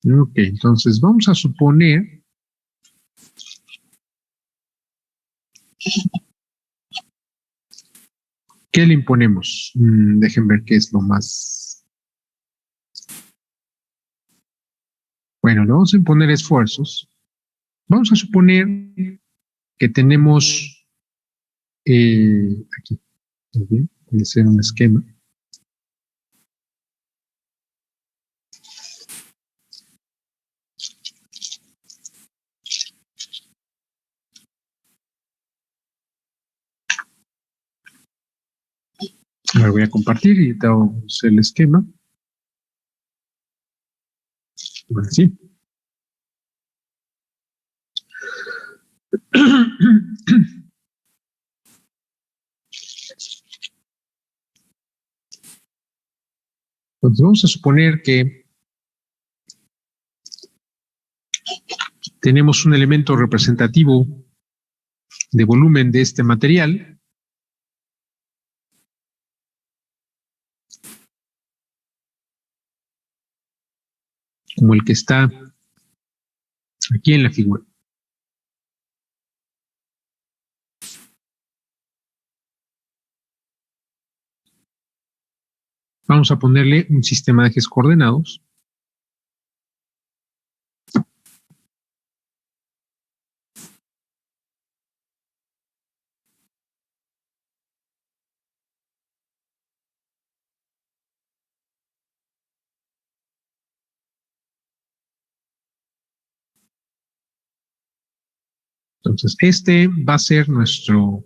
Ok, entonces vamos a suponer ¿qué le imponemos? Dejen ver qué es lo más... Bueno, le vamos a imponer esfuerzos. Vamos a suponer que tenemos aquí, voy a hacer un esquema. Ahora voy a compartir y damos el esquema. Bueno, sí. Entonces vamos a suponer que tenemos un elemento representativo de volumen de este material. Como el que está aquí en la figura. Vamos a ponerle un sistema de ejes coordenados. Entonces, este va a ser nuestro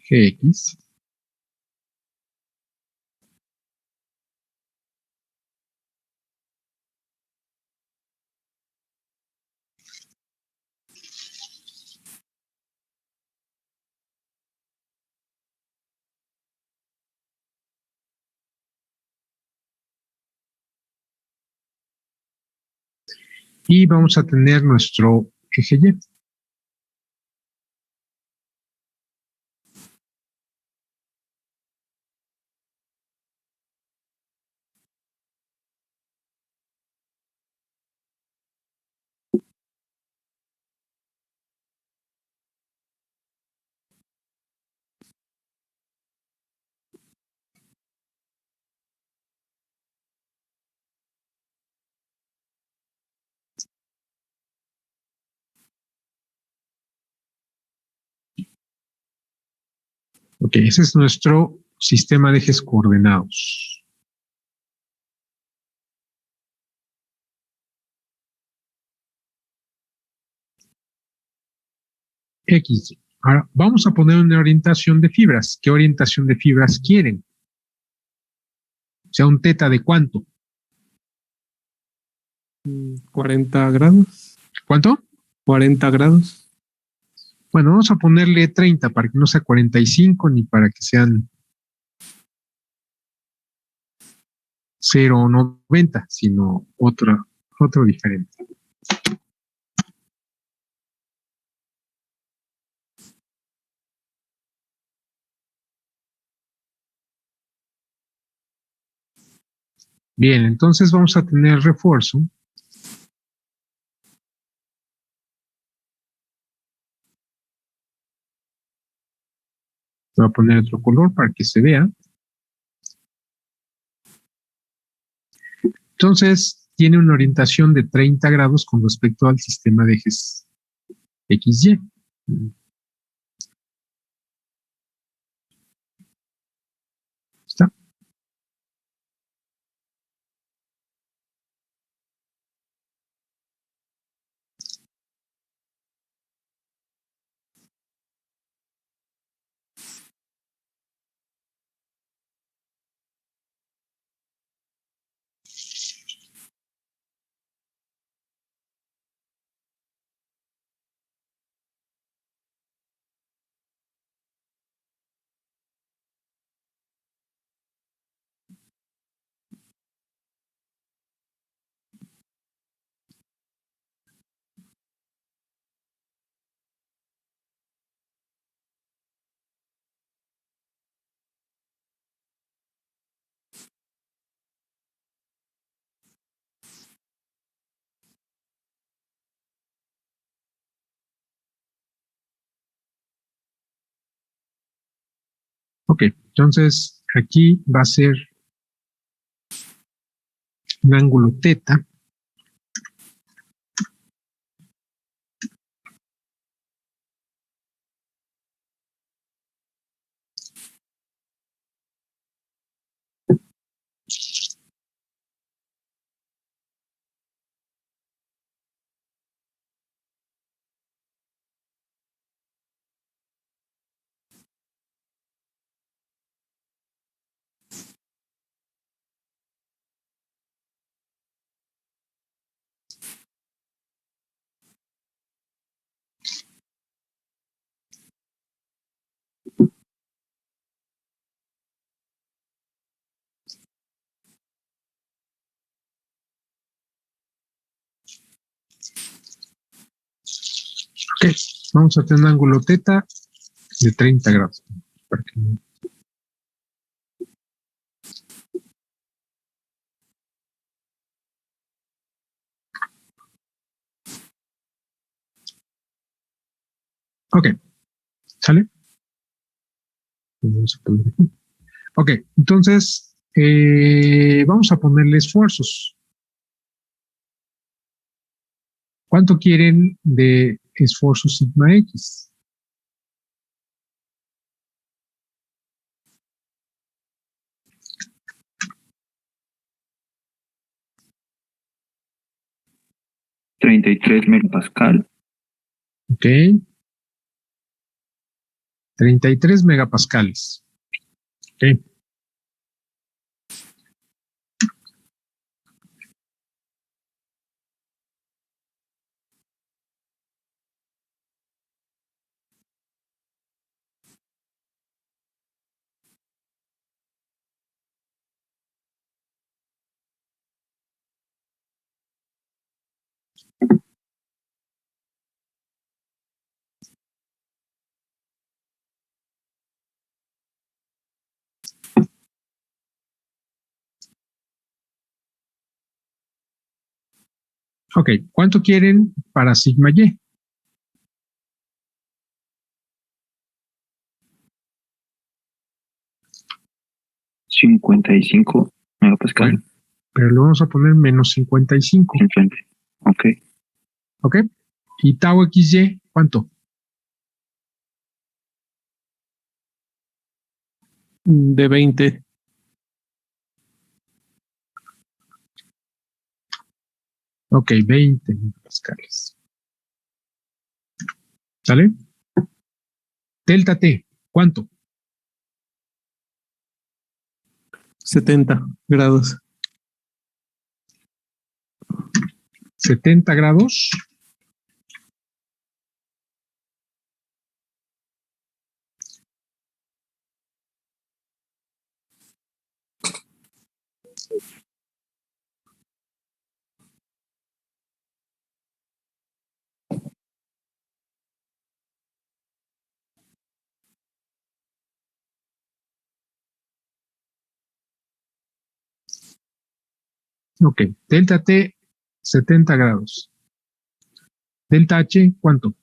Gx. Y vamos a tener nuestro eje Y. Ok, ese es nuestro sistema de ejes coordenados. X. Ahora vamos a poner una orientación de fibras. ¿Qué orientación de fibras quieren? O sea, un teta de cuánto. 40 grados. ¿Cuánto? 40 grados. Bueno, vamos a ponerle 30 para que no sea 45 ni para que sean 0,90, sino otro diferente. Bien, entonces vamos a tener refuerzo. Voy a poner otro color para que se vea. Entonces, tiene una orientación de 30 grados con respecto al sistema de ejes XY. ¿Está? Ok, entonces aquí va a ser un ángulo teta. Ok, vamos a tener un ángulo teta de 30 grados. Para que no- Ok, ¿sale? Vamos a poner aquí. Ok, entonces vamos a ponerle esfuerzos. ¿Cuánto quieren de esfuerzo sigma X? $33 megapascal. Ok, 33 megapascales. Ok, ok, ¿cuánto quieren para sigma Y? $55 megapascal. Bueno, pero le vamos a poner menos 55. 50. Ok. Ok, y tau XY, ¿cuánto? De 20. Ok, 20 megapascales. ¿Sale? Delta T, ¿cuánto? 70 grados. 70 grados. Ok, delta T, 70 grados. Delta H, ¿cuánto?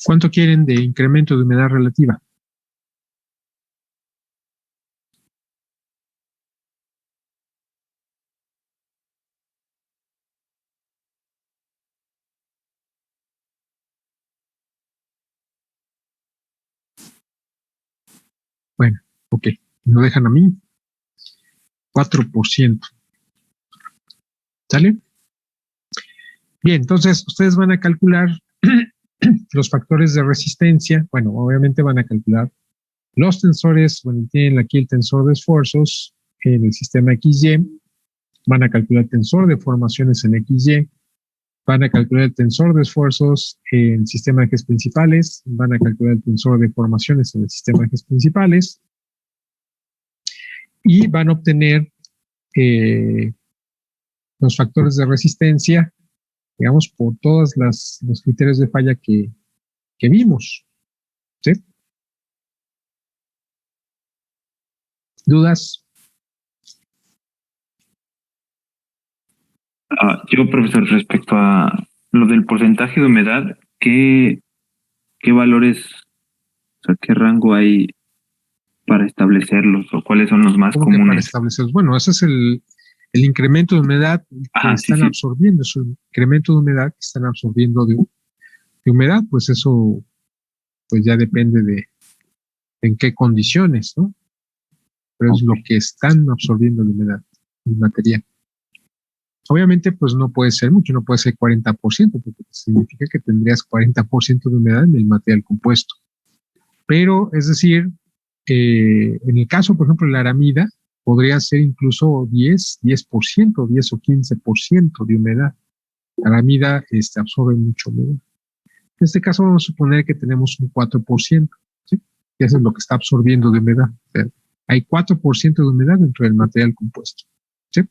¿Cuánto quieren de incremento de humedad relativa? Bueno, ok, me lo dejan a mí. 4%. ¿Sale? Bien, entonces ustedes van a calcular los factores de resistencia. Bueno, obviamente van a calcular los tensores. Bueno, tienen aquí el tensor de esfuerzos en el sistema XY. Van a calcular el tensor de formaciones en XY. Van a calcular el tensor de esfuerzos en el sistema de ejes principales. Van a calcular el tensor de formaciones en el sistema de ejes principales. Y van a obtener los factores de resistencia, digamos, por todos los criterios de falla que vimos. ¿Sí? ¿Dudas? Yo, profesor, respecto a lo del porcentaje de humedad, ¿qué valores, o sea, qué rango hay para establecerlos o cuáles son los más ¿Cómo que para comunes? establecer? Bueno, ese es el incremento de humedad que Ajá, sí, están sí. absorbiendo, es un incremento de humedad que están absorbiendo de humedad, pues eso pues ya depende de en qué condiciones, ¿no? Pero es lo que están absorbiendo de humedad, el material. Obviamente, pues no puede ser mucho, no puede ser 40%, porque significa que tendrías 40% de humedad en el material compuesto. Pero, es decir, en el caso, por ejemplo, de la aramida, podría ser incluso 10 o 15% de humedad. La aramida absorbe mucho humedad. En este caso, vamos a suponer que tenemos un 4%, ¿sí? Y eso es lo que está absorbiendo de humedad. O sea, hay 4% de humedad dentro del material compuesto. ¿Sí?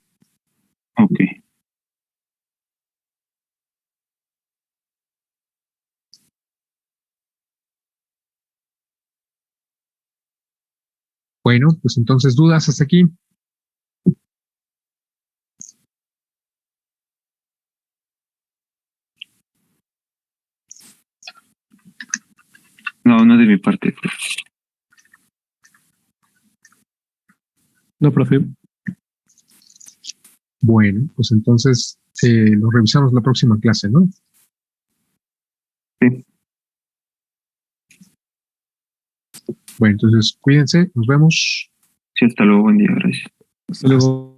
Ok. Bueno, pues entonces, ¿dudas hasta aquí? No, no de mi parte. No, profe. Bueno, pues entonces lo revisamos la próxima clase, ¿no? Sí. Bueno, entonces cuídense, nos vemos. Sí, hasta luego, buen día, gracias. Hasta luego.